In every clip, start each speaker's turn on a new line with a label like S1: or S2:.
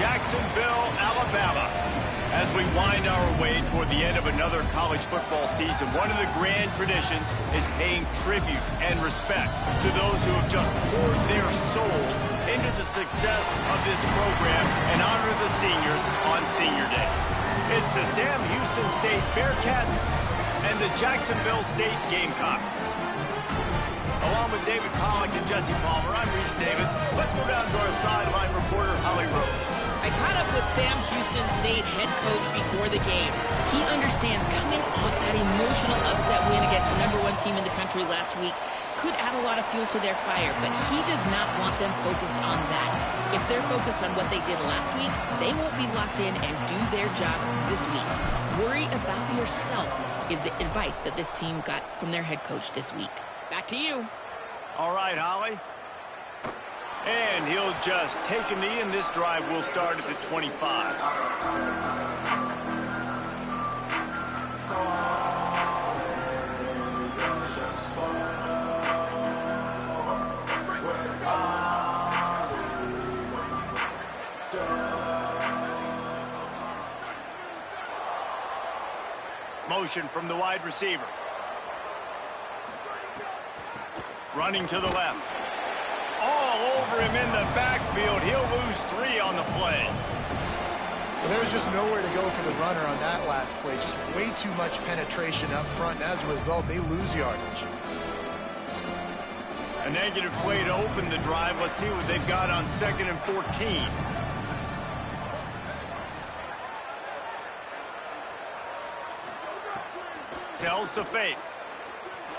S1: Jacksonville, Alabama. As we wind our way toward the end of another college football season, one of the grand traditions is paying tribute and respect to those who have just poured their souls into the success of this program and honor the seniors on Senior Day. It's the Sam Houston State Bearcats and the Jacksonville State Gamecocks. Along with David Pollack and Jesse Palmer, I'm Reese Davis. Let's go down to our sideline reporter, Holly Rose.
S2: I caught up with Sam Houston State head coach before the game. He understands coming off that emotional upset win against the #1 team in the country last week could add a lot of fuel to their fire, but he does not want them focused on that. If they're focused on what they did last week, they won't be locked in and do their job this week. Worry about yourself is the advice that this team got from their head coach this week. Back to you.
S1: All right, Holly. And he'll just take a knee, and this drive will start at the 25. Motion from the wide receiver. Running to the left. All over him in the backfield. He'll lose 3 on the play.
S3: Well, there's just nowhere to go for the runner on that last play. Just way too much penetration up front, and as a result, they lose yardage.
S1: A negative play to open the drive. Let's see what they've got on 2nd and 14. Sells to fake.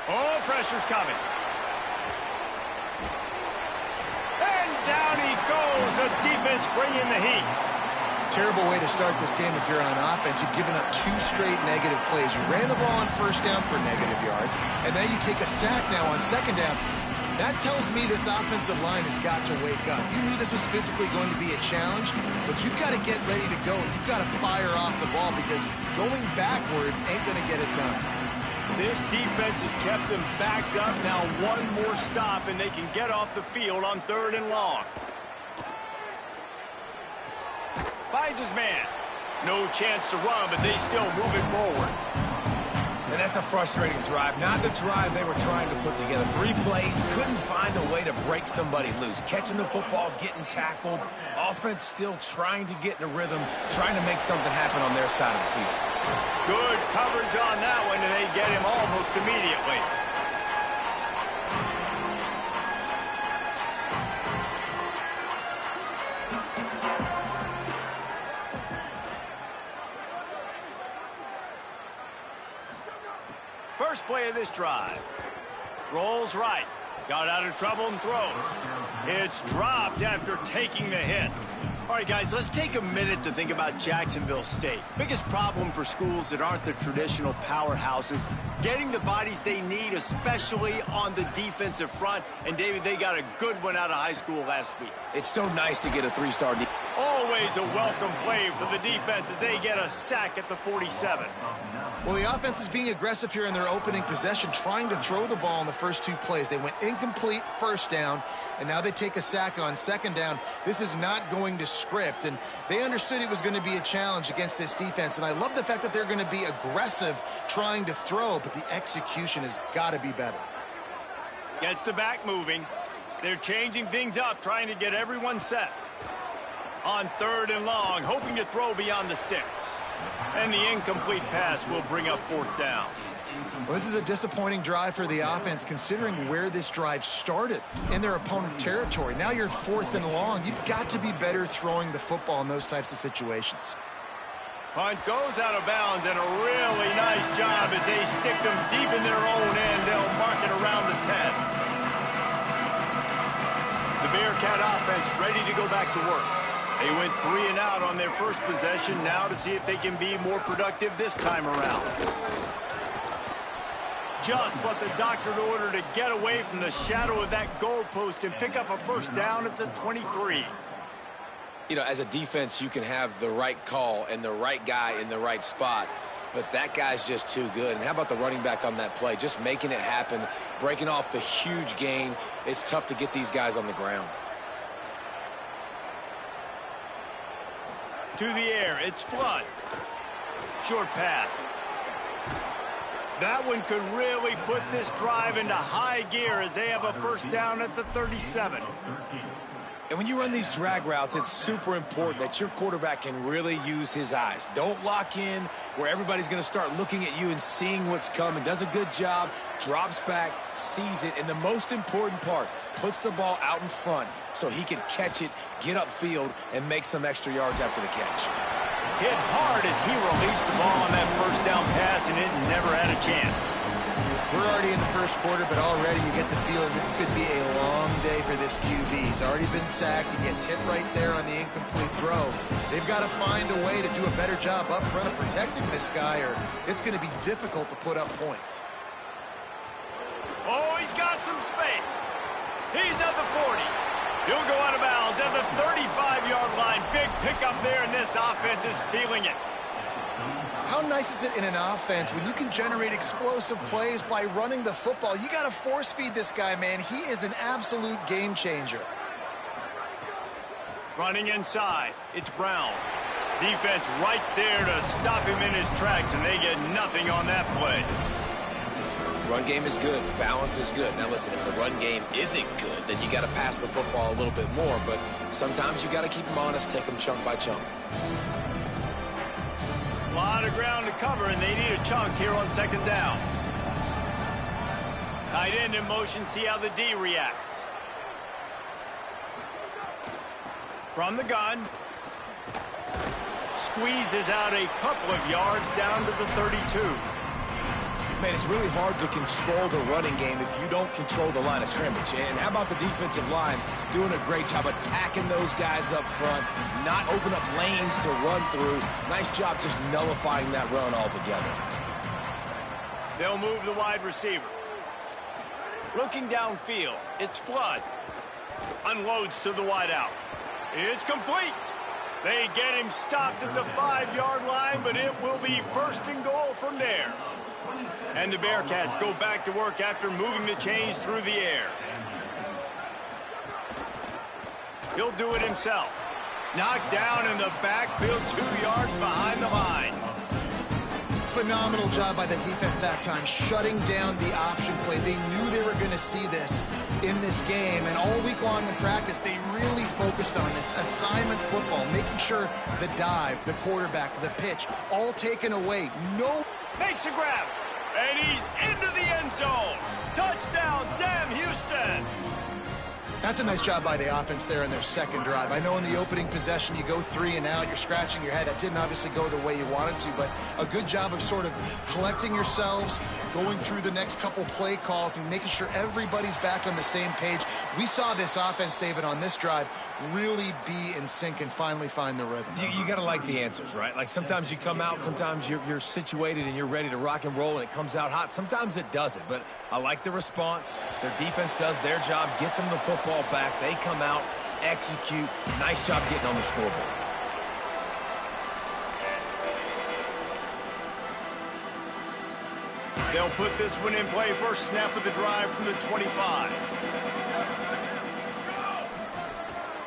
S1: Oh, pressure's coming. Down he goes. The defense bringing the heat.
S3: Terrible way to start this game if you're on offense. You've given up 2 straight negative plays. You ran the ball on 1st down for negative yards, and now you take a sack now on 2nd down. That tells me this offensive line has got to wake up. You knew this was physically going to be a challenge, but you've got to get ready to go. You've got to fire off the ball because going backwards ain't going to get it done.
S1: This defense has kept them backed up. Now one more stop, and they can get off the field on 3rd and long. Finds his man. No chance to run, but they still move it forward.
S4: And that's a frustrating drive. Not the drive they were trying to put together. 3 plays, couldn't find a way to break somebody loose. Catching the football, getting tackled. Offense still trying to get in a rhythm, trying to make something happen on their side of the field.
S1: Good coverage on that one, and they get him almost immediately. First play of this drive. Rolls right. Got out of trouble and throws. It's dropped after taking the hit. All right, guys, let's take a minute to think about Jacksonville State. Biggest problem for schools that aren't the traditional powerhouses, getting the bodies they need, especially on the defensive front. And, David, they got a good one out of high school last week.
S4: It's so nice to get a 3-star defense.
S1: Always a welcome play for the defense as they get a sack at the 47.
S3: Well, the offense is being aggressive here in their opening possession, trying to throw the ball in the first 2 plays. They went incomplete 1st down, and now they take a sack on 2nd down. This is not going to script, and they understood it was going to be a challenge against this defense. And I love the fact that they're going to be aggressive trying to throw, but the execution has got to be better.
S1: Gets the back moving. They're changing things up, trying to get everyone set. On 3rd and long, hoping to throw beyond the sticks. And the incomplete pass will bring up 4th down.
S3: Well, this is a disappointing drive for the offense, considering where this drive started in their opponent territory. Now you're at 4th and long. You've got to be better throwing the football in those types of situations.
S1: Punt goes out of bounds, and a really nice job as they stick them deep in their own end. They'll mark it around the 10. The Bearcat offense ready to go back to work. They went 3 and out on their first possession, now to see if they can be more productive this time around. Just what the doctor ordered to get away from the shadow of that goalpost and pick up a 1st down at the 23.
S4: You know, as a defense, you can have the right call and the right guy in the right spot, but that guy's just too good. And how about the running back on that play? Just making it happen, breaking off the huge gain. It's tough to get these guys on the ground.
S1: To the air, it's Flood. Short pass. That one could really put this drive into high gear as they have a first down at the 37.
S4: And when you run these drag routes, it's super important that your quarterback can really use his eyes. Don't lock in where everybody's going to start looking at you and seeing what's coming. Does a good job, drops back, sees it, and the most important part, puts the ball out in front so he can catch it, get upfield, and make some extra yards after the catch.
S1: Hit hard as he released the ball on that first down pass, and it never had a chance.
S3: We're already in the first quarter, but already you get the feeling this could be a long day for this QB. He's already been sacked. He gets hit right there on the incomplete throw. They've got to find a way to do a better job up front of protecting this guy, or it's going to be difficult to put up points.
S1: Oh, he's got some space. He's at the 40. He'll go out of bounds at the 35-yard line. Big pickup there, and this offense is feeling it.
S3: How nice is it in an offense when you can generate explosive plays by running the football? You got to force feed this guy, man. He is an absolute game changer.
S1: Running inside, it's Brown. Defense right there to stop him in his tracks, and they get nothing on that play.
S4: Run game is good. Balance is good. Now, listen, if the run game isn't good, then you got to pass the football a little bit more. But sometimes you got to keep them honest, take them chunk by chunk.
S1: A lot of ground to cover, and they need a chunk here on second down. Tight end in motion, see how the D reacts. From the gun. Squeezes out a couple of yards down to the 32.
S4: Man, it's really hard to control the running game if you don't control the line of scrimmage. And how about the defensive line doing a great job attacking those guys up front, not open up lanes to run through. Nice job just nullifying that run altogether.
S1: They'll move the wide receiver. Looking downfield, it's Flood. Unloads to the wideout. It's complete. They get him stopped at the 5-yard line, but it will be first and goal from there. And the Bearcats go back to work after moving the chains through the air. He'll do it himself. Knocked down in the backfield, 2 yards behind the line.
S3: Phenomenal job by the defense that time, shutting down the option play. They knew they were going to see this in this game, and all week long in practice, they really focused on this assignment football, making sure the dive, the quarterback, the pitch, all taken away. No.
S1: Makes a grab, and he's into the end zone. Touchdown, Sam Houston.
S3: That's a nice job by the offense there in their second drive. I know in the opening possession you go 3 and out, you're scratching your head. That didn't obviously go the way you wanted to, but a good job of sort of collecting yourselves, going through the next couple play calls and making sure everybody's back on the same page. We saw this offense, David, on this drive really be in sync and finally find the rhythm.
S4: You got to like the answers, right? Like sometimes you come out, sometimes you're situated and you're ready to rock and roll and it comes out hot. Sometimes it doesn't, but I like the response. Their defense does their job, gets them the football back. They come out, execute. Nice job getting on the scoreboard.
S1: They'll put this one in play. First snap of the drive from the 25.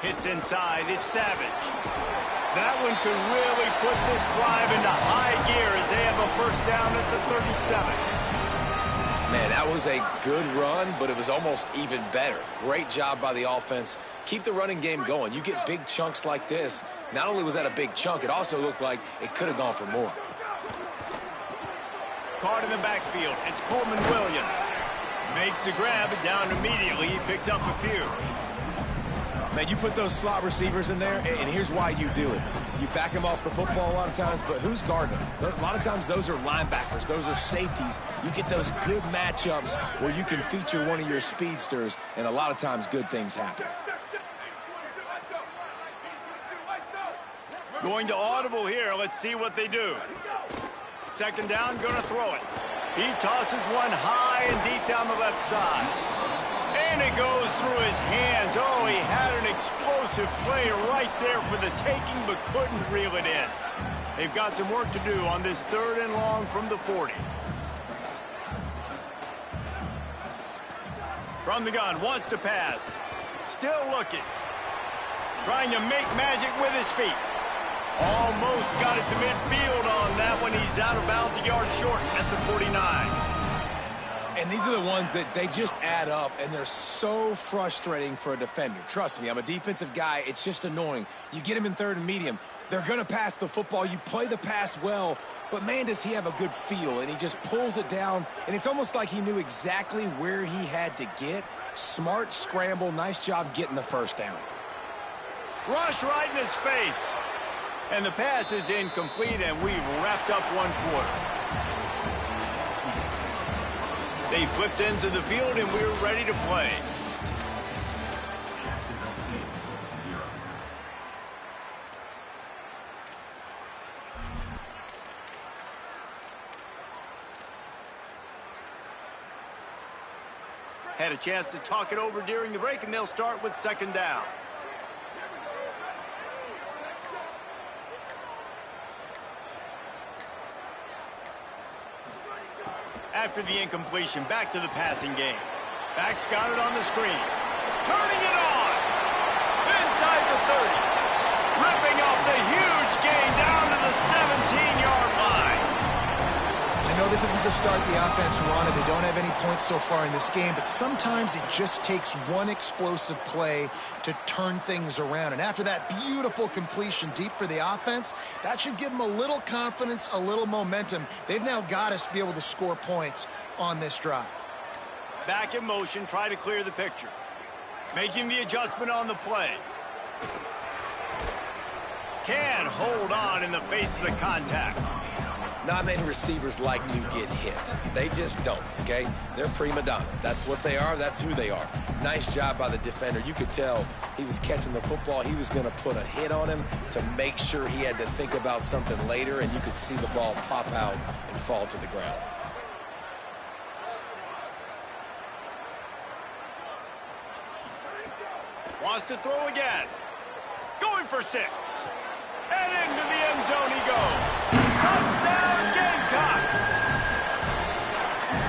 S1: Hits inside. It's Savage. That one could really put this drive into high gear as they have a first down at the 37.
S4: Man, that was a good run, but it was almost even better. Great job by the offense. Keep the running game going. You get big chunks like this. Not only was that a big chunk, it also looked like it could have gone for more.
S1: Caught in the backfield. It's Coleman Williams. Makes the grab and down immediately. He picks up a few.
S4: Man, you put those slot receivers in there, and here's why you do it. You back them off the football a lot of times, but who's guarding them? A lot of times those are linebackers. Those are safeties. You get those good matchups where you can feature one of your speedsters, and a lot of times good things happen.
S1: Going to audible here. Let's see what they do. Second down, going to throw it. He tosses one high and deep down the left side. And it goes through his hands. Oh, he had an explosive play right there for the taking, but couldn't reel it in. They've got some work to do on this 3rd and long from the 40. From the gun, wants to pass. Still looking. Trying to make magic with his feet. Almost got it to midfield on that one. He's out of bounds, a yard short at the 49.
S4: And these are the ones that they just add up, and they're so frustrating for a defender. Trust me, I'm a defensive guy. It's just annoying. You get him in third and medium. They're going to pass the football. You play the pass well, but, man, does he have a good feel. And he just pulls it down, and it's almost like he knew exactly where he had to get. Smart scramble. Nice job getting the first down.
S1: Rush right in his face. And the pass is incomplete, and we've wrapped up one quarter. They flipped into the field, and we're ready to play. Had a chance to talk it over during the break, and they'll start with second down. After the incompletion, back to the passing game. Back's got it on the screen. Turning it on. Inside the 30. Ripping off the huge gain down to the 17-yard line.
S3: I know this isn't the start the offense wanted. They don't have any points so far in this game, but sometimes it just takes one explosive play to turn things around. And after that beautiful completion deep for the offense, that should give them a little confidence, a little momentum. They've now got us to be able to score points on this drive.
S1: Back in motion, try to clear the picture. Making the adjustment on the play. Can hold on in the face of the contact.
S4: Not many receivers like to get hit. They just don't, okay? They're prima donnas. That's what they are. That's who they are. Nice job by the defender. You could tell he was catching the football. He was going to put a hit on him to make sure he had to think about something later, and you could see the ball pop out and fall to the ground.
S1: Wants to throw again. Going for 6. And into the end zone he goes. Touchdown, Gamecocks!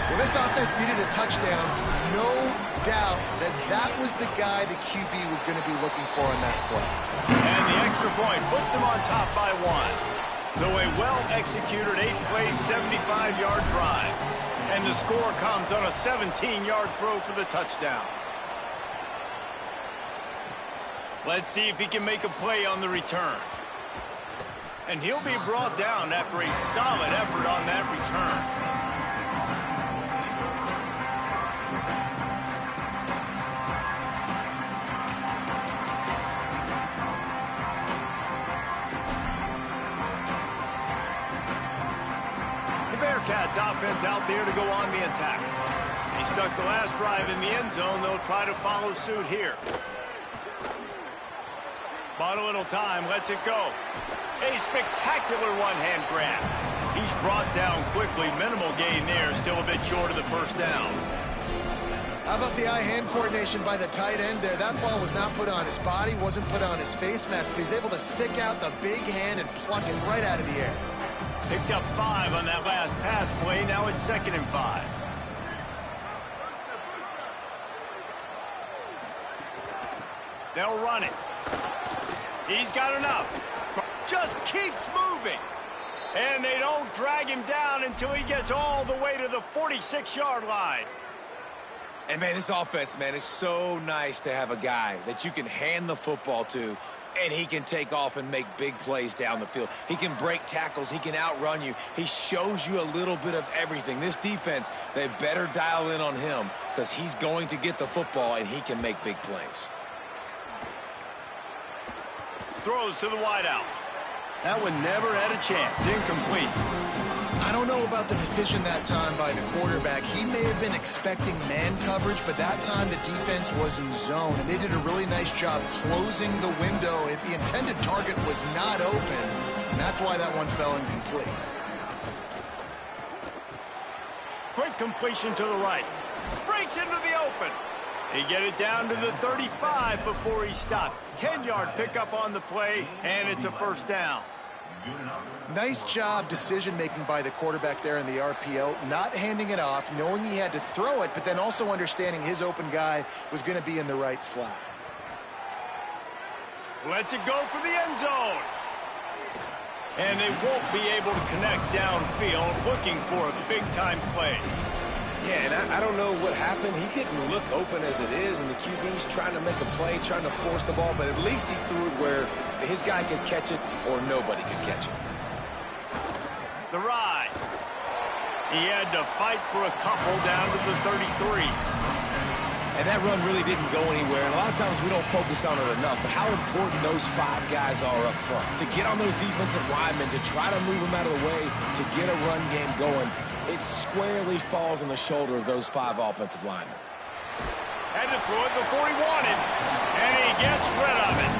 S3: Well, this offense needed a touchdown. No doubt that that was the guy the QB was going to be looking for on that play.
S1: And the extra point puts them on top by 1. So a well-executed 8-play, 75-yard drive. And the score comes on a 17-yard throw for the touchdown. Let's see if he can make a play on the return. And he'll be brought down after a solid effort on that return. The Bearcats offense out there to go on the attack. They stuck the last drive in the end zone. They'll try to follow suit here. Bought a little time, lets it go. A spectacular one-hand grab. He's brought down quickly. Minimal gain there, still a bit short of the first down.
S3: How about the eye-hand coordination by the tight end there? That ball was not put on his body, wasn't put on his face mask, but he's able to stick out the big hand and pluck it right out of the air.
S1: Picked up 5 on that last pass play. Now it's 2nd and 5. They'll run it. He's got enough. Just keeps moving. And they don't drag him down until he gets all the way to the 46-yard line.
S4: And, man, this offense, man, is so nice to have a guy that you can hand the football to, and he can take off and make big plays down the field. He can break tackles. He can outrun you. He shows you a little bit of everything. This defense, they better dial in on him because he's going to get the football, and he can make big plays.
S1: Throws to the wideout. That one never had a chance. Incomplete.
S3: I don't know about the decision that time by the quarterback. He may have been expecting man coverage, but that time the defense was in zone, and they did a really nice job closing the window. The intended target was not open, and that's why that one fell incomplete.
S1: Quick completion to the right. Breaks into the open. They get it down to the 35 before he stopped. 10-yard pickup on the play, and it's a first down.
S3: Nice job decision-making by the quarterback there in the RPO, not handing it off, knowing he had to throw it, but then also understanding his open guy was going to be in the right flat.
S1: Lets it go for the end zone. and they won't be able to connect downfield, looking for a big-time play.
S4: Yeah, and I don't know what happened. He didn't look open as it is, and the QB's trying to make a play, trying to force the ball, but at least he threw it where his guy could catch it or nobody could catch it.
S1: The ride. He had to fight for a couple down to the 33.
S4: And that run really didn't go anywhere, and a lot of times we don't focus on it enough, but how important those 5 guys are up front. To get on those defensive linemen, to try to move them out of the way, to get a run game going, it squarely falls on the shoulder of those 5 offensive linemen.
S1: Had to throw it before he wanted, and he gets rid of it.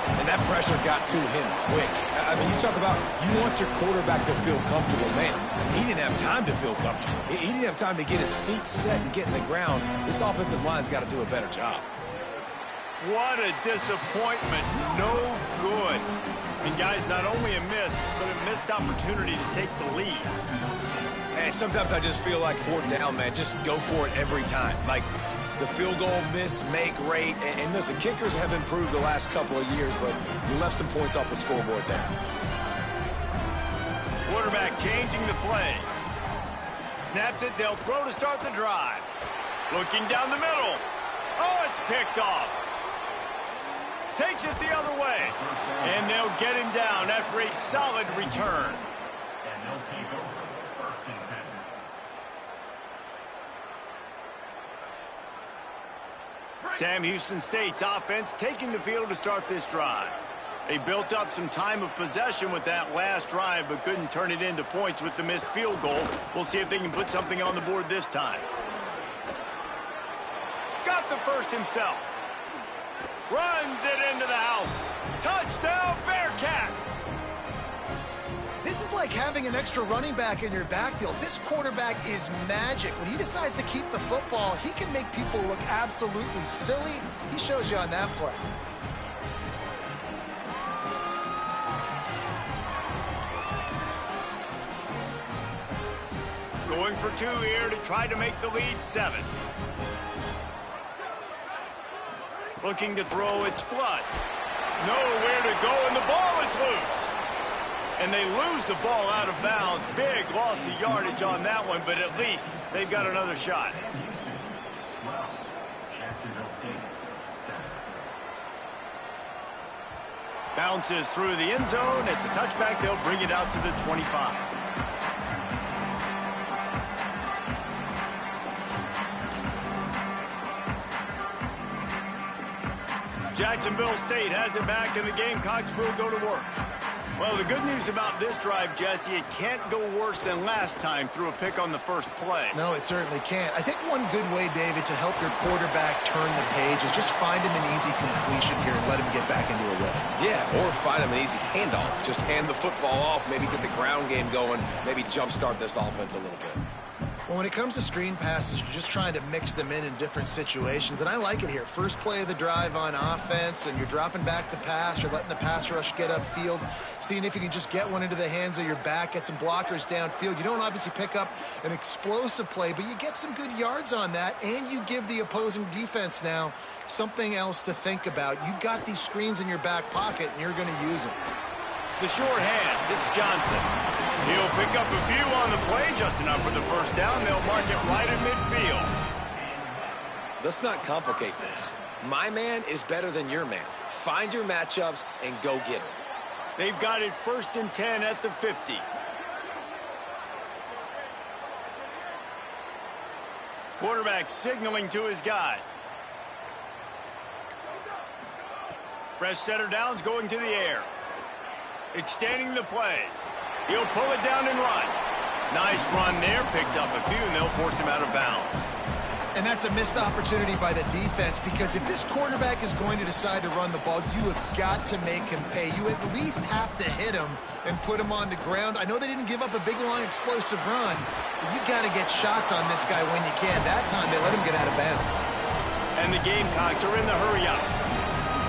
S4: And that pressure got to him quick. I mean, you talk about you want your quarterback to feel comfortable. Man, he didn't have time to feel comfortable. He didn't have time to get his feet set and get in the ground. This offensive line's got to do a better job.
S1: What a disappointment. No good. And guys, not only a miss, but a missed opportunity to take the lead.
S4: And sometimes I just feel like 4th down, man, just go for it every time. Like the field goal miss, make rate. And listen, kickers have improved the last couple of years, but you left some points off the scoreboard there.
S1: Quarterback changing the play. Snaps it, they'll throw to start the drive. Looking down the middle. Oh, it's picked off. Takes it the other way. And they'll get him down after a solid return.
S5: And they'll take over 1st and 10.
S1: Sam Houston State's offense taking the field to start this drive. They built up some time of possession with that last drive, but couldn't turn it into points with the missed field goal. We'll see if they can put something on the board this time. Got the first himself. Runs it into the house. Touchdown, Bearcats!
S3: This is like having an extra running back in your backfield. This quarterback is magic. When he decides to keep the football, he can make people look absolutely silly. He shows you on that play.
S1: Going for 2 here to try to make the lead 7. Looking to throw, it's Flood. Nowhere to go, and the ball is loose. And they lose the ball out of bounds. Big loss of yardage on that one, but at least they've got another shot. Bounces through the end zone. It's a touchback. They'll bring it out to the 25. Jacksonville State has it back, and the Gamecocks will go to work. Well, the good news about this drive, Jesse, it can't go worse than last time through a pick on the first play.
S3: No, it certainly can't. I think one good way, David, to help your quarterback turn the page is just find him an easy completion here and let him get back into a rhythm.
S4: Yeah, or find him an easy handoff. Just hand the football off, maybe get the ground game going, maybe jumpstart this offense a little bit.
S3: Well, when it comes to screen passes, you're just trying to mix them in different situations, and I like it here. First play of the drive on offense, and you're dropping back to pass. You're letting the pass rush get upfield, seeing if you can just get one into the hands of your back, get some blockers downfield. You don't obviously pick up an explosive play, but you get some good yards on that, and you give the opposing defense now something else to think about. You've got these screens in your back pocket, and you're going to use them.
S1: The short hands, it's Johnson. He'll pick up a few on the play, just enough for the first down. They'll mark it right in midfield.
S4: Let's not complicate this. My man is better than your man. Find your matchups and go get him.
S1: They've got it 1st and 10 at the 50. Quarterback signaling to his guys. Fresh setter downs going to the air. Extending the play. He'll pull it down and run. Nice run there. Picks up a few, and they'll force him out of bounds.
S3: And that's a missed opportunity by the defense, because if this quarterback is going to decide to run the ball, you have got to make him pay. You at least have to hit him and put him on the ground. I know they didn't give up a big, long, explosive run, but you got to get shots on this guy when you can. That time, they let him get out of bounds.
S1: And the Gamecocks are in the hurry-up.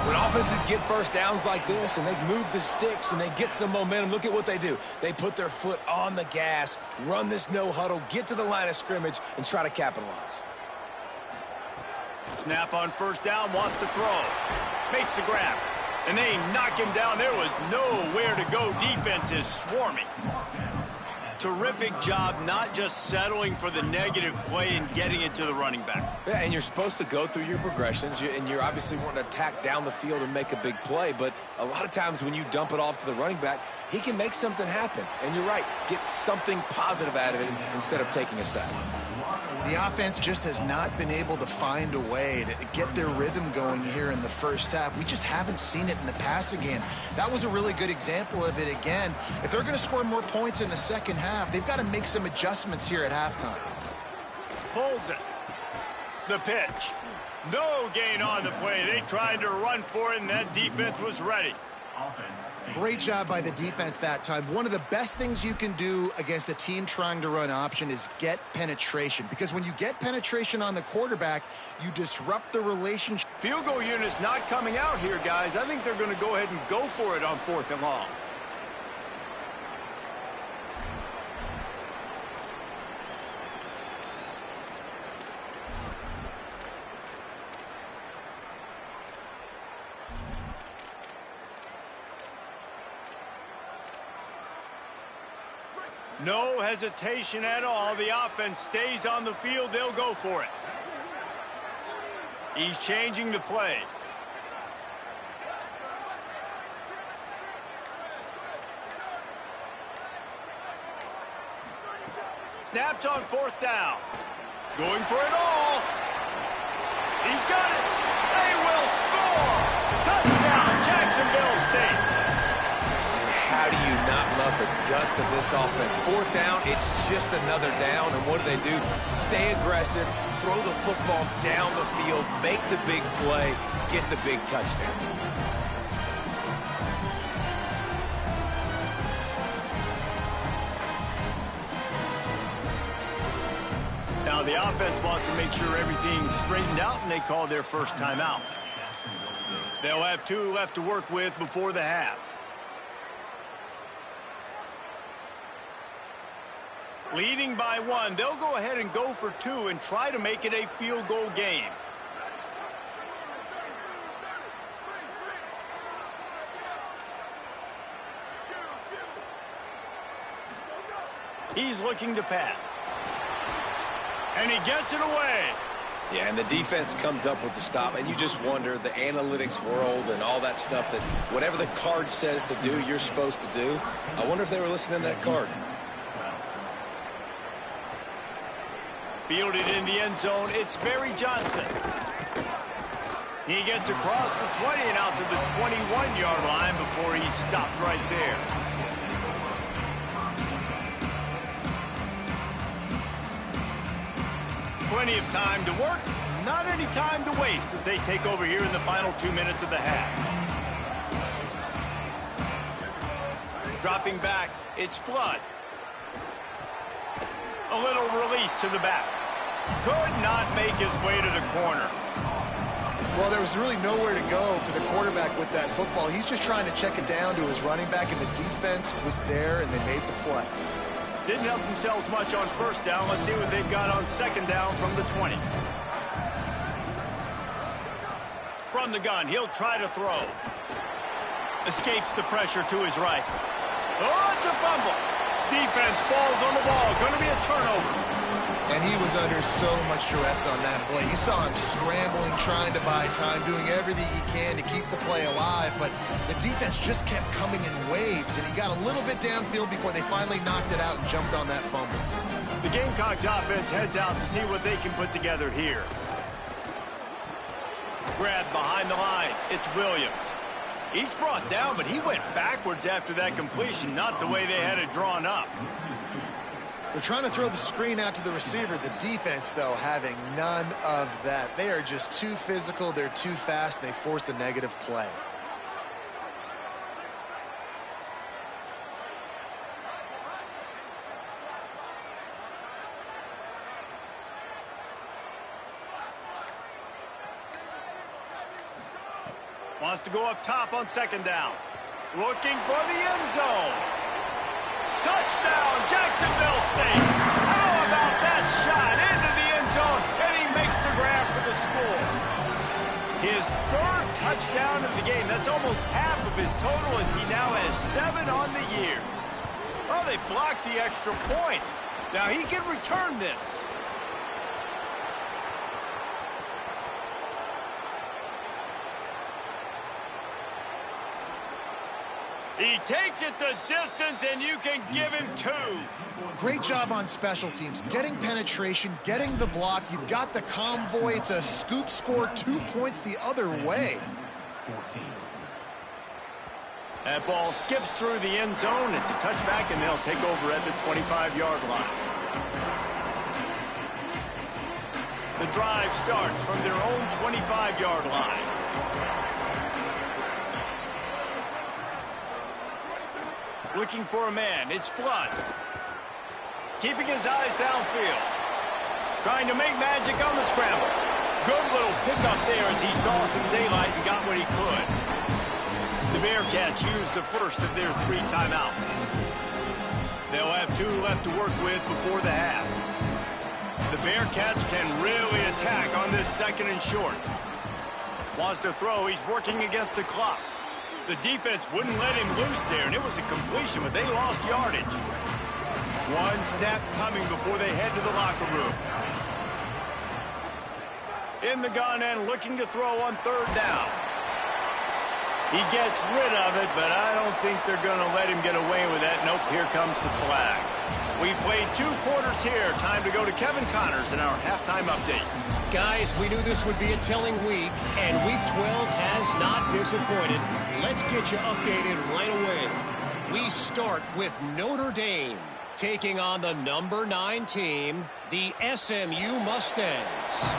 S4: When offenses get first downs like this and they move the sticks and they get some momentum, look at what they do. They put their foot on the gas, run this no huddle, get to the line of scrimmage, and try to capitalize.
S1: Snap on first down, wants to throw. Makes the grab. And they knock him down. There was nowhere to go. Defense is swarming. Terrific job not just settling for the negative play and getting it to the running back.
S4: Yeah, and you're supposed to go through your progressions, and you're obviously wanting to attack down the field and make a big play, but a lot of times when you dump it off to the running back, he can make something happen. And you're right, get something positive out of it instead of taking a sack.
S3: The offense just has not been able to find a way to get their rhythm going here in the first half. We just haven't seen it in the passing game. That was a really good example of it again. If they're going to score more points in the second half, they've got to make some adjustments here at halftime.
S1: Pulls it. The pitch. No gain on the play. They tried to run for it, and that defense was ready.
S3: Great job by the defense that time. One of the best things you can do against a team trying to run option is get penetration. Because when you get penetration on the quarterback, you disrupt the relationship.
S1: Field goal unit's not coming out here, guys. I think they're going to go ahead and go for it on 4th and long. No hesitation at all. The offense stays on the field. They'll go for it. He's changing the play. Snapped on 4th down. Going for it all. He's got it. They will score. Touchdown, Jacksonville State.
S4: How do you not love the guts of this offense? 4th down, it's just another down, and what do? Stay aggressive, throw the football down the field, make the big play, get the big touchdown.
S1: Now the offense wants to make sure everything's straightened out, and they call their first timeout. They'll have 2 left to work with before the half. Leading by 1, they'll go ahead and go for 2 and try to make it a field goal game. He's looking to pass. And he gets it away.
S4: Yeah, and the defense comes up with the stop, and you just wonder, the analytics world and all that stuff, that whatever the card says to do, you're supposed to do. I wonder if they were listening to that card.
S1: Fielded in the end zone, it's Barry Johnson. He gets across the 20 and out to the 21-yard line before he's stopped right there. Plenty of time to work, not any time to waste as they take over here in the final 2 minutes of the half. Dropping back, it's Flood. A little release to the back. Could not make his way to the corner.
S3: Well, there was really nowhere to go for the quarterback with that football. He's just trying to check it down to his running back, and the defense was there, and they made the play.
S1: Didn't help themselves much on 1st down. Let's see what they've got on 2nd down from the 20. From the gun, he'll try to throw. Escapes the pressure to his right. Oh, it's a fumble. Defense falls on the ball. Going to be a turnover.
S3: And he was under so much stress on that play. You saw him scrambling, trying to buy time, doing everything he can to keep the play alive. But the defense just kept coming in waves, and he got a little bit downfield before they finally knocked it out and jumped on that fumble.
S1: The Gamecocks offense heads out to see what they can put together here. Grabbed behind the line. It's Williams. He's brought down, but he went backwards after that completion, not the way they had it drawn up.
S3: They're trying to throw the screen out to the receiver. The defense, though, having none of that. They are just too physical. They're too fast, and they force a negative play.
S1: Wants to go up top on 2nd down. Looking for the end zone. Touchdown, Jacksonville State. How about that shot into the end zone? And he makes the grab for the score. His 3rd touchdown of the game. That's almost his total as he now has 7 on the year. Oh, they blocked the extra point. Now he can return this. He takes it the distance, and you can give him 2.
S3: Great job on special teams. Getting penetration, getting the block. You've got the convoy. It's a scoop score, 2 points the other way.
S1: That ball skips through the end zone. It's a touchback, and they'll take over at the 25-yard line. The drive starts from their own 25-yard line. Looking for a man. It's Flood. Keeping his eyes downfield. Trying to make magic on the scramble. Good little pickup there as he saw some daylight and got what he could. The Bearcats used the first of their 3 timeouts. They'll have 2 left to work with before the half. The Bearcats can really attack on this 2nd and short. Wants to throw. He's working against the clock. The defense wouldn't let him loose there, and it was a completion, but they lost yardage. 1 snap coming before they head to the locker room. In the gun and looking to throw on 3rd down. He gets rid of it, but I don't think they're going to let him get away with that. Nope, here comes the flag. We've played 2 quarters here. Time to go to Kevin Connors in our halftime update.
S6: Guys, we knew this would be a telling week, and Week 12 has not disappointed. Let's get you updated right away. We start with Notre Dame taking on the number 9 team, the SMU Mustangs.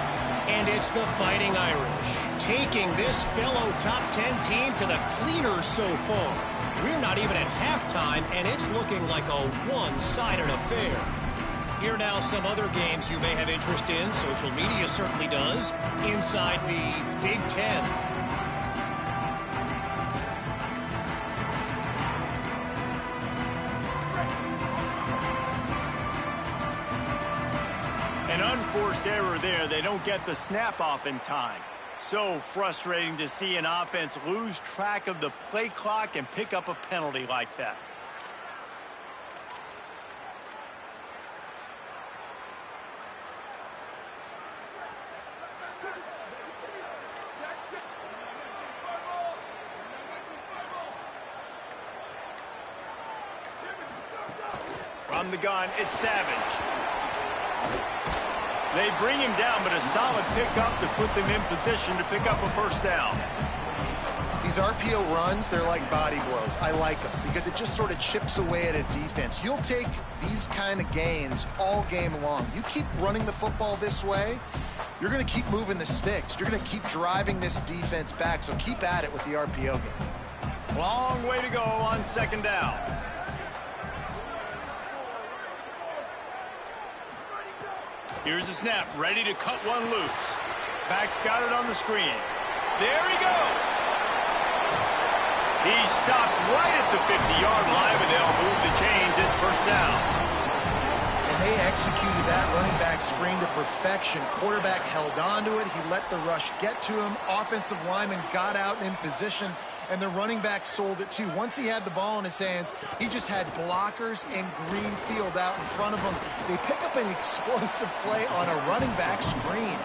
S6: And it's the Fighting Irish taking this fellow top 10 team to the cleaners so far. We're not even at halftime, and it's looking like a one-sided affair. Here now some other games you may have interest in. Social media certainly does. Inside the Big Ten.
S1: An unforced error there. They don't get the snap off in time. So frustrating to see an offense lose track of the play clock and pick up a penalty like that. From the gun, it's Savage. They bring him down, but a solid pickup to put them in position to pick up a 1st down.
S3: These RPO runs, they're like body blows. I like them because it just sort of chips away at a defense. You'll take these kind of gains all game long. You keep running the football this way, you're going to keep moving the sticks. You're going to keep driving this defense back, so keep at it with the RPO game.
S1: Long way to go on 2nd down. Here's the snap, ready to cut one loose. Back's got it on the screen. There he goes. He stopped right at the 50-yard line, but they'll move the chains. It's 1st down.
S3: And they executed that running back screen to perfection. Quarterback held on to it. He let the rush get to him. Offensive lineman got out and in position, and the running back sold it too. Once he had the ball in his hands, he just had blockers and green field out in front of him. They pick up an explosive play on a running back screen.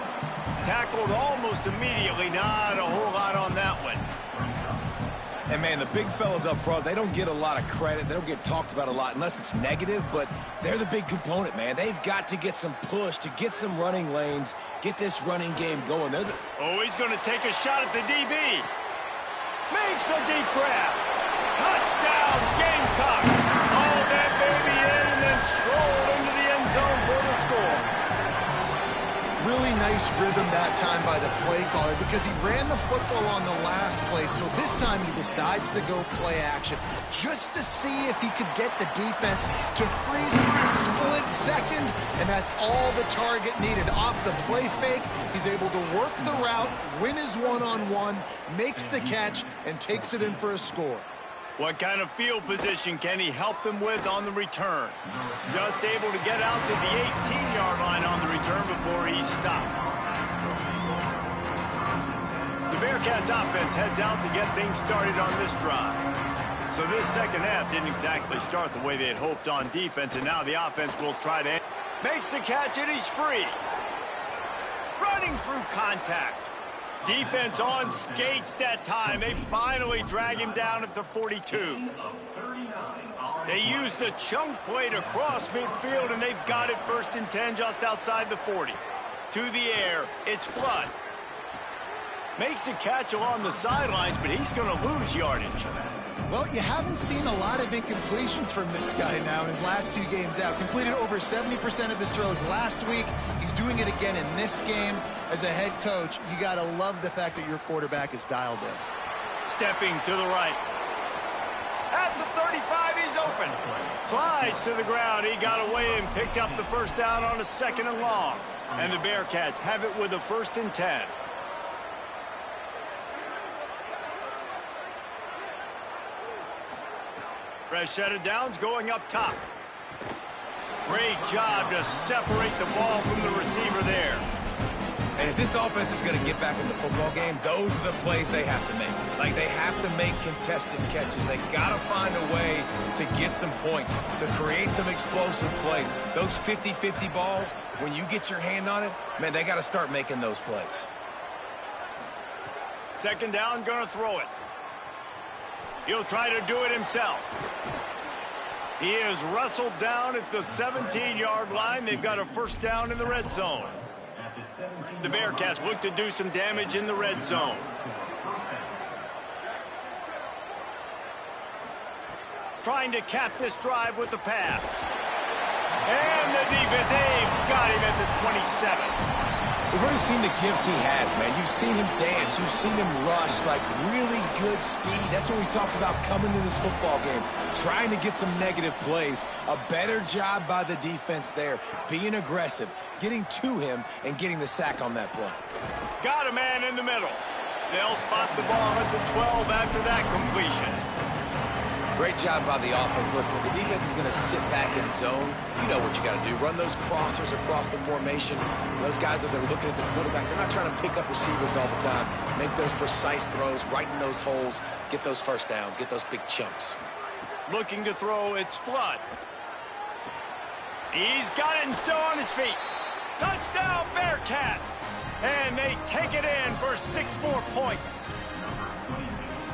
S1: Tackled almost immediately. Not a whole lot on that one.
S4: And, man, the big fellas up front, they don't get a lot of credit. They don't get talked about a lot unless it's negative, but they're the big component, man. They've got to get some push, to get some running lanes, get this running game going.
S1: Oh, he's going to take a shot at the DB. Makes a deep grab. Touchdown, Gamecocks. Haul that baby in and then stroll into the end zone for the score.
S3: Really nice rhythm that time by the play caller because he ran the football on the last play, so this time he decides to go play action just to see if he could get the defense to freeze for a split second, and that's all the target needed. Off the play fake, he's able to work the route, win his one-on-one, makes the catch, and takes it in for a score.
S1: What kind of field position can he help them with on the return? Just able to get out to the 18-yard line on the return before he stopped. The Bearcats Bearcats offense heads out to get things started on this drive. So this second half didn't exactly start the way they had hoped on defense, and now the offense will try to... Makes the catch, and he's free. Running through contact. Defense on skates that time. They finally drag him down at the 42. They used the chunk play to cross midfield, and they've got it 1st and 10 just outside the 40. To the air, it's Flood. Makes a catch along the sidelines, but he's going to lose yardage.
S3: Well, you haven't seen a lot of incompletions from this guy now in his last 2 games out. Completed over 70% of his throws last week. He's doing it again in this game. As a head coach, you got to love the fact that your quarterback is dialed in.
S1: Stepping to the right. At the 35, he's open. Slides to the ground. He got away and picked up the first down on a 2nd and long. And the Bearcats have it with a 1st and 10. Fresh set of downs going up top. Great job to separate the ball from the receiver there.
S4: And if this offense is going to get back in the football game, those are the plays they have to make. Like, they have to make contested catches. They got to find a way to get some points, to create some explosive plays. Those 50-50 balls, when you get your hand on it, man, they got to start making those plays.
S1: 2nd down, going to throw it. He'll try to do it himself. He is wrestled down at the 17-yard line. They've got a 1st down in the red zone. The Bearcats look to do some damage in the red zone. Trying to cap this drive with the pass. And the defense, they've got him at the 27.
S4: We've already seen the gifts he has, man. You've seen him dance. You've seen him rush, like really good speed. That's what we talked about coming to this football game, trying to get some negative plays. A better job by the defense there, being aggressive, getting to him, and getting the sack on that play.
S1: Got a man in the middle. They'll spot the ball at the 12 after that completion.
S4: Great job by the offense. Listen, if the defense is going to sit back in zone, you know what you got to do. Run those crossers across the formation. Those guys that are looking at the quarterback, they're not trying to pick up receivers all the time. Make those precise throws, right in those holes, get those 1st downs, get those big chunks.
S1: Looking to throw, it's Flood. He's got it and still on his feet. Touchdown, Bearcats! And they take it in for 6 more points.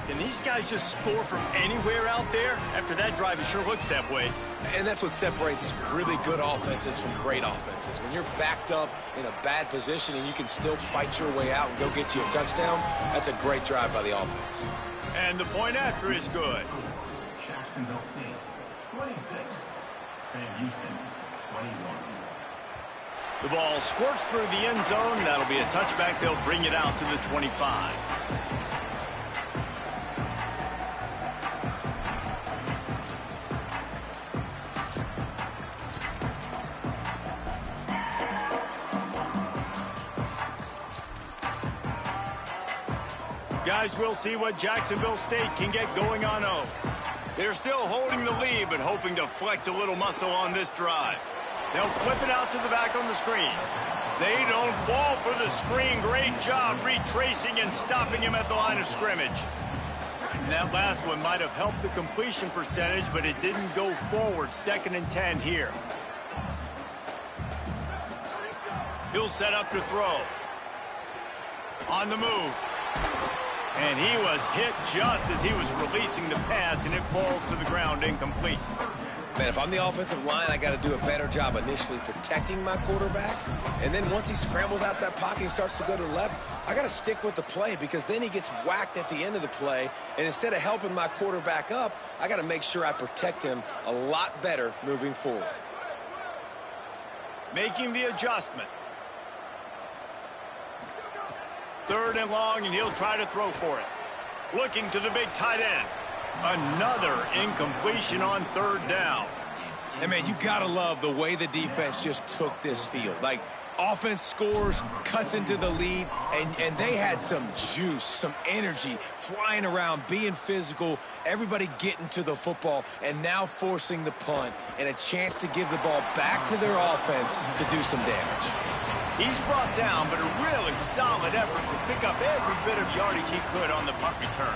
S1: Can these guys just score from anywhere out there? After that drive, it sure looks that way.
S4: And that's what separates really good offenses from great offenses. When you're backed up in a bad position and you can still fight your way out and go get you a touchdown, that's a great drive by the offense.
S1: And the point after is good.
S5: Jacksonville State, 26. Sam Houston, 21.
S1: The ball squirts through the end zone. That'll be a touchback. They'll bring it out to the 25. Guys, we'll see what Jacksonville State can get going on O. They're still holding the lead, but hoping to flex a little muscle on this drive. They'll flip it out to the back on the screen. They don't fall for the screen. Great job retracing and stopping him at the line of scrimmage. And that last one might have helped the completion percentage, but it didn't go forward. 2nd and 10 here. He'll set up to throw. On the move. And he was hit just as he was releasing the pass, and it falls to the ground incomplete.
S4: Man, if I'm the offensive line, I got to do a better job initially protecting my quarterback. And then once he scrambles out of that pocket and starts to go to the left, I got to stick with the play because then he gets whacked at the end of the play. And instead of helping my quarterback up, I got to make sure I protect him a lot better moving forward.
S1: Making the adjustment. 3rd and long, and he'll try to throw for it. Looking to the big tight end. Another incompletion on 3rd down.
S4: And, man, you got to love the way the defense just took this field. Like, offense scores, cuts into the lead, and they had some juice, some energy, flying around, being physical, everybody getting to the football, and now forcing the punt and a chance to give the ball back to their offense to do some damage.
S1: He's brought down, but a really solid effort to pick up every bit of yardage he could on the punt return.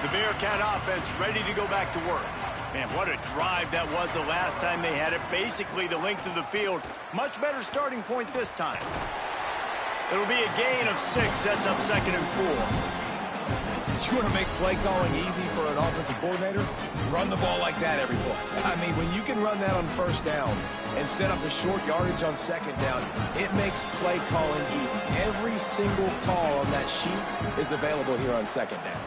S1: The Bearcat offense ready to go back to work. Man, what a drive that was the last time they had it. Basically the length of the field. Much better starting point this time. It'll be a gain of 6. Sets up 2nd and 4.
S4: You want to make play calling easy for an offensive coordinator? Run the ball like that every play. I mean, when you can run that on 1st down and set up a short yardage on 2nd down, it makes play calling easy. Every single call on that sheet is available here on 2nd down.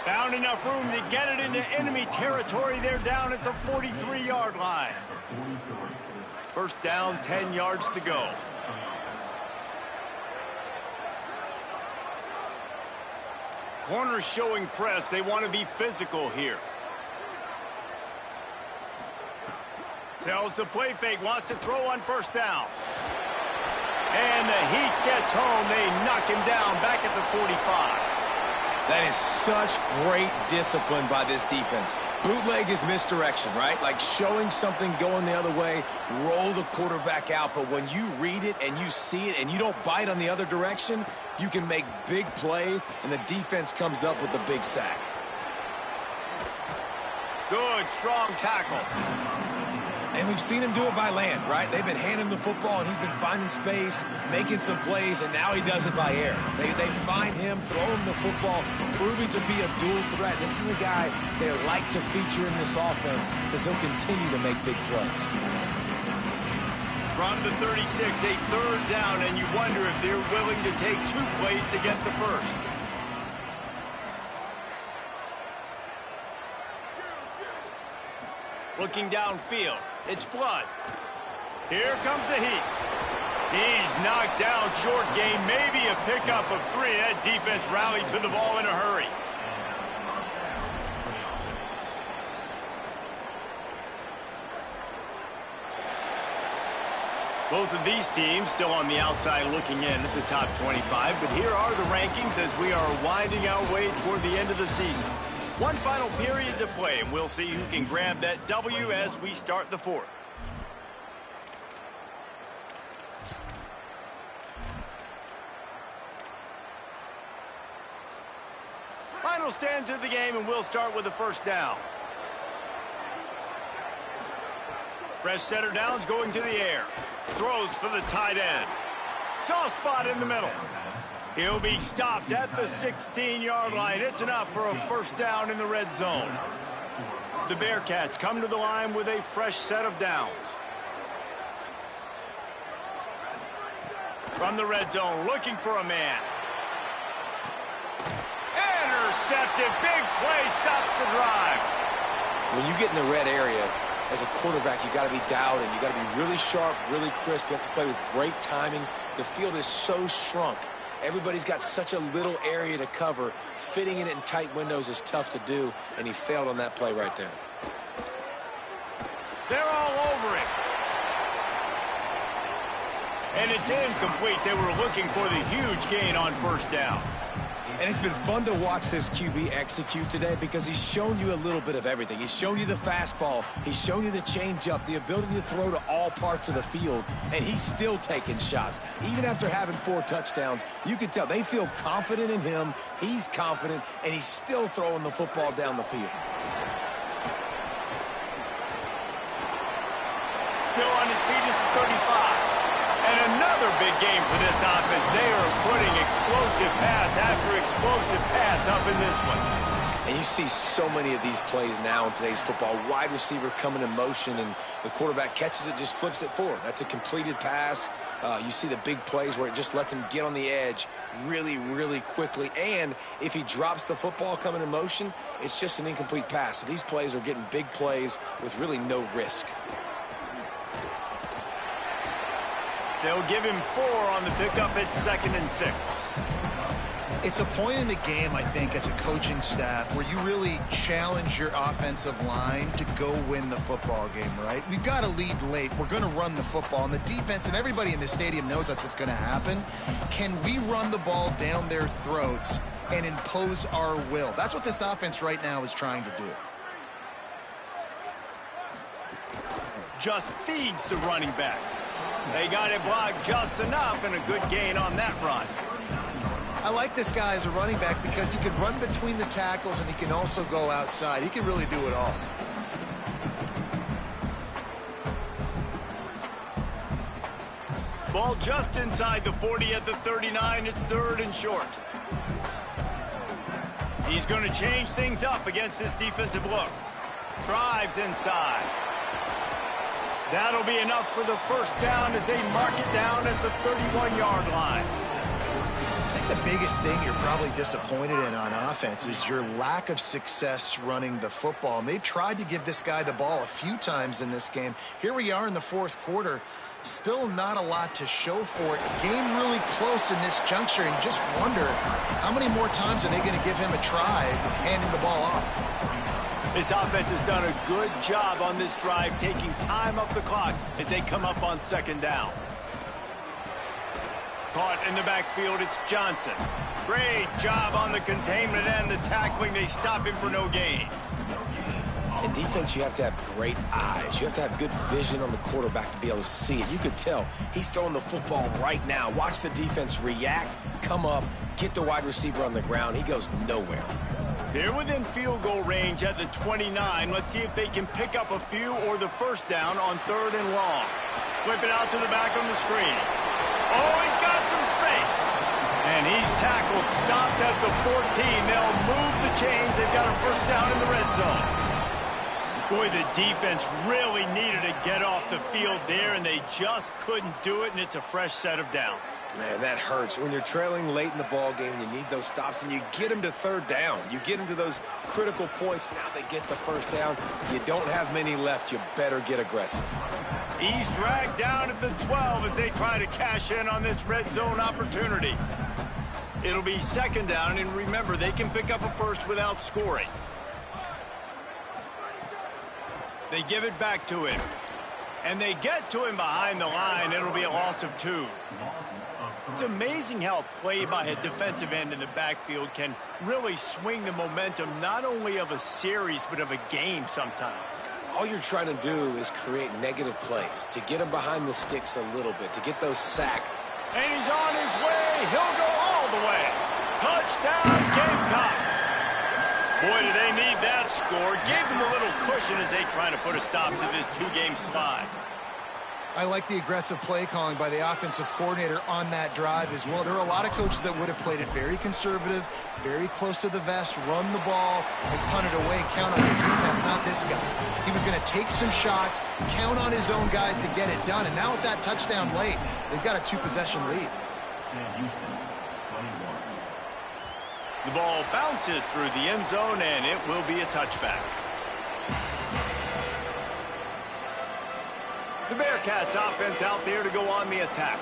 S1: Found enough room to get it into enemy territory. They're down at the 43-yard line. 1st down, 10 yards to go. Corners showing press. They want to be physical here. Tells the play fake. Wants to throw on 1st down. And the heat gets home. They knock him down back at the 45.
S4: That is such great discipline by this defense. Bootleg is misdirection, right? Like showing something going the other way, roll the quarterback out. But when you read it and you see it and you don't bite on the other direction, you can make big plays, and the defense comes up with the big sack.
S1: Good, strong tackle.
S4: And we've seen him do it by land, right? They've been handing the football, and he's been finding space, making some plays, and now he does it by air. They find him, throw him the football, proving to be a dual threat. This is a guy they like to feature in this offense because he'll continue to make big plays.
S1: From the 36, a 3rd down, and you wonder if they're willing to take 2 plays to get the 1st. Looking downfield, it's Flood. Here comes the heat. He's knocked down, short gain, maybe a pickup of 3. That defense rallied to the ball in a hurry. Both of these teams still on the outside looking in at the top 25, but here are the rankings as we are winding our way toward the end of the season. One final period to play, and we'll see who can grab that W as we start the 4th. Final stands of the game, and we'll start with the 1st down. Fresh setter downs going to the air. Throws for the tight end. Soft spot in the middle. He'll be stopped at the 16-yard line. It's enough for a 1st down in the red zone. The Bearcats come to the line with a fresh set of downs. From the red zone, looking for a man. Intercepted. Big play stops the drive.
S4: When you get in the red area, as a quarterback, you got to be dialed in. You got to be really sharp, really crisp. You have to play with great timing. The field is so shrunk. Everybody's got such a little area to cover. Fitting it in tight windows is tough to do, and he failed on that play right there.
S1: They're all over it. And it's incomplete. They were looking for the huge gain on 1st down.
S4: And it's been fun to watch this QB execute today because he's shown you a little bit of everything. He's shown you the fastball. He's shown you the changeup, the ability to throw to all parts of the field, and he's still taking shots. Even after having 4 touchdowns, you can tell they feel confident in him. He's confident, and he's still throwing the football down the field.
S1: Still on his feet at the 35. And another big game for this offense. They are putting explosive pass after explosive pass up in this one.
S4: And you see so many of these plays now in today's football. Wide receiver coming in motion, and the quarterback catches it, just flips it forward. That's a completed pass. You see the big plays where it just lets him get on the edge really, really quickly. And if he drops the football coming in motion, it's just an incomplete pass. So these plays are getting big plays with really no risk.
S1: They'll give him 4 on the pickup at 2nd and 6.
S3: It's a point in the game, I think, as a coaching staff where you really challenge your offensive line to go win the football game, right? We've got to lead late. We're going to run the football, and the defense and everybody in the stadium knows that's what's going to happen. Can we run the ball down their throats and impose our will. That's what this offense right now is trying to do.
S1: Just feeds the running back. They got it blocked just enough, and a good gain on that run.
S3: I like this guy as a running back because he can run between the tackles and he can also go outside. He can really do it all.
S1: Ball just inside the 40 at the 39. It's 3rd and short. He's going to change things up against this defensive look. Drives inside. That'll be enough for the first down as they mark it down at the 31-yard line.
S3: I think the biggest thing you're probably disappointed in on offense is your lack of success running the football. And they've tried to give this guy the ball a few times in this game. Here we are in the 4th quarter. Still not a lot to show for it. Game really close in this juncture, and you just wonder how many more times are they going to give him a try handing the ball off.
S1: This offense has done a good job on this drive, taking time off the clock as they come up on 2nd down. Caught in the backfield, it's Johnson. Great job on the containment and the tackling. They stop him for no gain.
S4: In defense, you have to have great eyes. You have to have good vision on the quarterback to be able to see it. You could tell he's throwing the football right now. Watch the defense react, come up, get the wide receiver on the ground. He goes nowhere.
S1: They're within field goal range at the 29. Let's see if they can pick up a few or the first down on 3rd and long. Flip it out to the back on the screen. Oh, he's got some space. And he's tackled, stopped at the 14. They'll move the chains. They've got a first down in the red zone. Boy, the defense really needed to get off the field there, and they just couldn't do it, and it's a fresh set of downs.
S4: Man, that hurts. When you're trailing late in the ball game, you need those stops, and you get them to 3rd down. You get them to those critical points. Now they get the first down. You don't have many left. You better get aggressive.
S1: He's dragged down at the 12 as they try to cash in on this red zone opportunity. It'll be 2nd down, and remember, they can pick up a first without scoring. They give it back to him. And they get to him behind the line. It'll be a loss of 2. It's amazing how play by a defensive end in the backfield can really swing the momentum not only of a series but of a game sometimes.
S4: All you're trying to do is create negative plays, to get him behind the sticks a little bit, to get those sacked.
S1: And he's on his way. He'll go all the way. Touchdown, Gamecocks. Boy, do they need that score. Gave them a little cushion as they try to put a stop to this 2-game slide.
S3: I like the aggressive play calling by the offensive coordinator on that drive as well. There are a lot of coaches that would have played it very conservative, very close to the vest, run the ball, and punt it away, count on the defense, not this guy. He was going to take some shots, count on his own guys to get it done, and now with that touchdown late, they've got a 2-possession lead.
S1: The ball bounces through the end zone, and it will be a touchback. The Bearcats offense out there to go on the attack.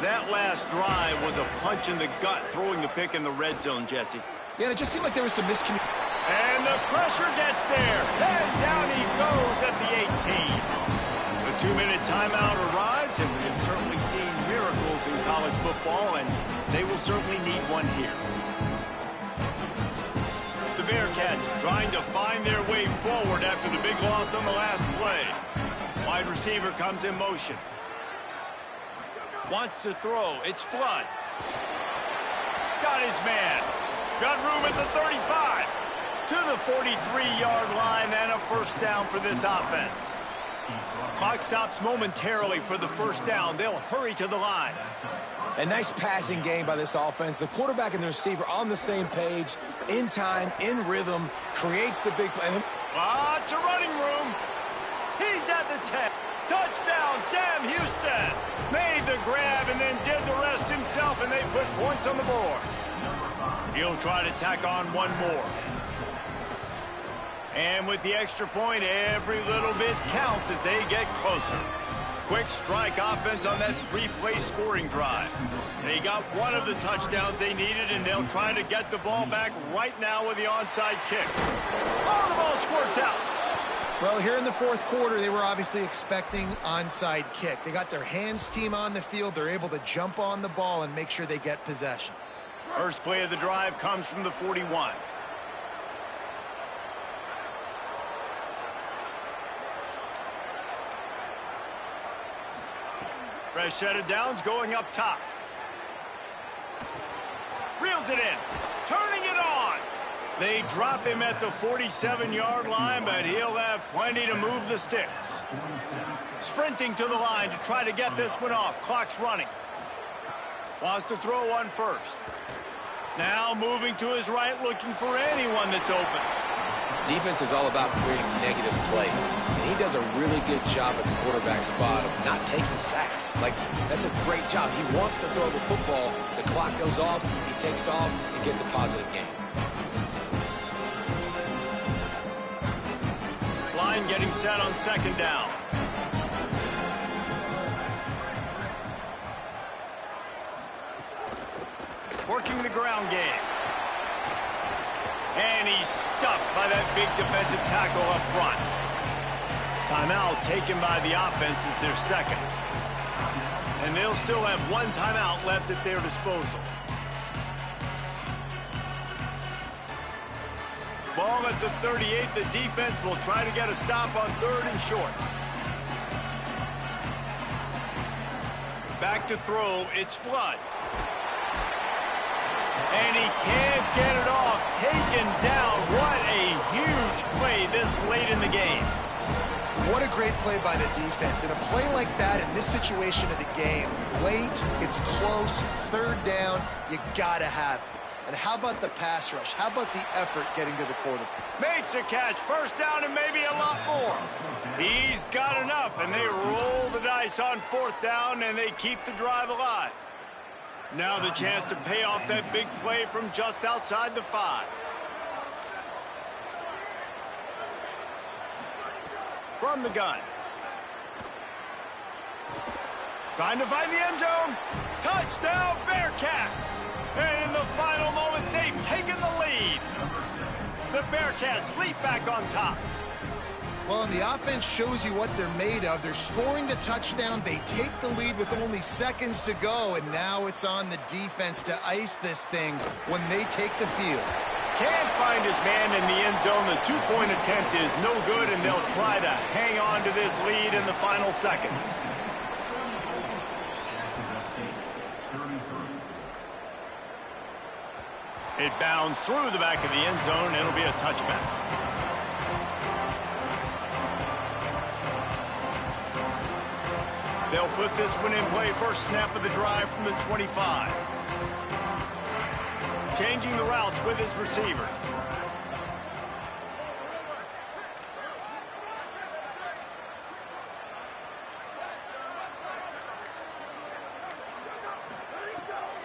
S1: That last drive was a punch in the gut, throwing the pick in the red zone, Jesse.
S3: Yeah, and it just seemed like there was some miscommunication.
S1: And the pressure gets there. And down he goes at the 18. The 2-minute timeout arrives, and we have certainly seen miracles in college football, and they will certainly need one here. The Bearcats trying to find their way forward after the big loss on the last play. Wide receiver comes in motion. Wants to throw. It's Flood. Got his man. Got room at the 35. To the 43-yard line and a first down for this offense. Clock stops momentarily for the first down. They'll hurry to the line.
S4: A nice passing game by this offense. The quarterback and the receiver on the same page, in time, in rhythm, creates the big play.
S1: Lots of running room. He's at the 10. Touchdown, Sam Houston. Made the grab and then did the rest himself, and they put points on the board. He'll try to tack on one more. And with the extra point, every little bit counts as they get closer. Quick strike offense on that 3-play scoring drive. They got one of the touchdowns they needed, and they'll try to get the ball back right now with the onside kick. Oh, the ball squirts out.
S3: Well, here in the fourth quarter, they were obviously expecting onside kick. They got their hands team on the field. They're able to jump on the ball and make sure they get possession.
S1: First play of the drive comes from the 41. Fresh set of downs going up top. Reels it in. Turning it on. They drop him at the 47-yard line, but he'll have plenty to move the sticks. Sprinting to the line to try to get this one off. Clock's running. Wants to throw one first. Now moving to his right, looking for anyone that's open.
S4: Defense is all about creating negative plays, and he does a really good job at the quarterback spot of not taking sacks. Like, that's a great job. He wants to throw the football. The clock goes off. He takes off and gets a positive gain.
S1: Line getting set on second down. Working the ground game. And he's stuffed by that big defensive tackle up front. Timeout taken by the offense is their second. And they'll still have one timeout left at their disposal. Ball at the 38. The defense will try to get a stop on third and short. Back to throw. It's Flood. And he can't get it off. Taken down. What a huge play this late in the game.
S3: What a great play by the defense. And a play like that in this situation of the game, late, it's close, third down, you got to have it. And how about the pass rush? How about the effort getting to the quarterback?
S1: Makes a catch. First down and maybe a lot more. He's got enough, and they roll the dice on fourth down, and they keep the drive alive. Now the chance to pay off that big play from just outside the 5. From the gun. Trying to find the end zone. Touchdown, Bearcats. And in the final moments, they've taken the lead. The Bearcats leap back on top.
S3: Well, and the offense shows you what they're made of. They're scoring the touchdown. They take the lead with only seconds to go, and now it's on the defense to ice this thing when they take the field.
S1: Can't find his man in the end zone. The two-point attempt is no good, and they'll try to hang on to this lead in the final seconds. It bounds through the back of the end zone. It'll be a touchback. They'll put this one in play. First snap of the drive from the 25. Changing the routes with his receivers.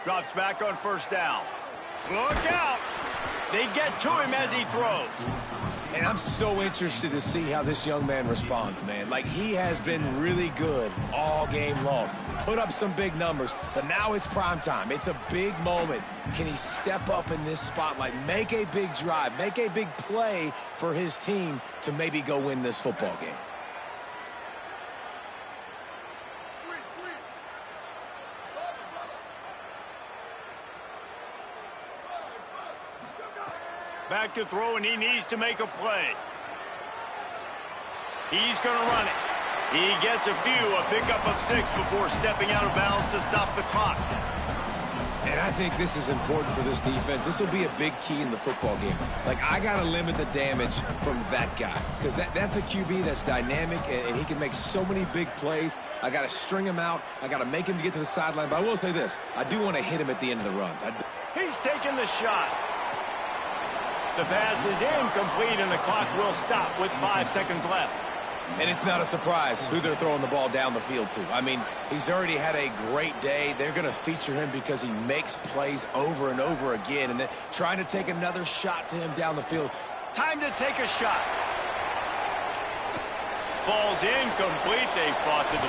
S1: Drops back on first down. Look out! They get to him as he throws.
S4: And I'm so interested to see how this young man responds, man. Like, he has been really good all game long. Put up some big numbers, but now it's prime time. It's a big moment. Can he step up in this spotlight, make a big drive, make a big play for his team to maybe go win this football game?
S1: Back to throw, and he needs to make a play. He's going to run it. He gets a pickup of 6 before stepping out of bounds to stop the clock.
S4: And I think this is important for this defense. This will be a big key in the football game. Like, I got to limit the damage from that guy, because that's a QB that's dynamic, and he can make so many big plays. I got to string him out. I got to make him get to the sideline. But I will say this. I do want to hit him at the end of the runs.
S1: He's taking the shot. The pass is incomplete, and the clock will stop with 5 seconds left.
S4: And it's not a surprise who they're throwing the ball down the field to. I mean, he's already had a great day. They're going to feature him because he makes plays over and over again, and then trying to take another shot to him down the field.
S1: Time to take a shot. Ball's incomplete. They fought to the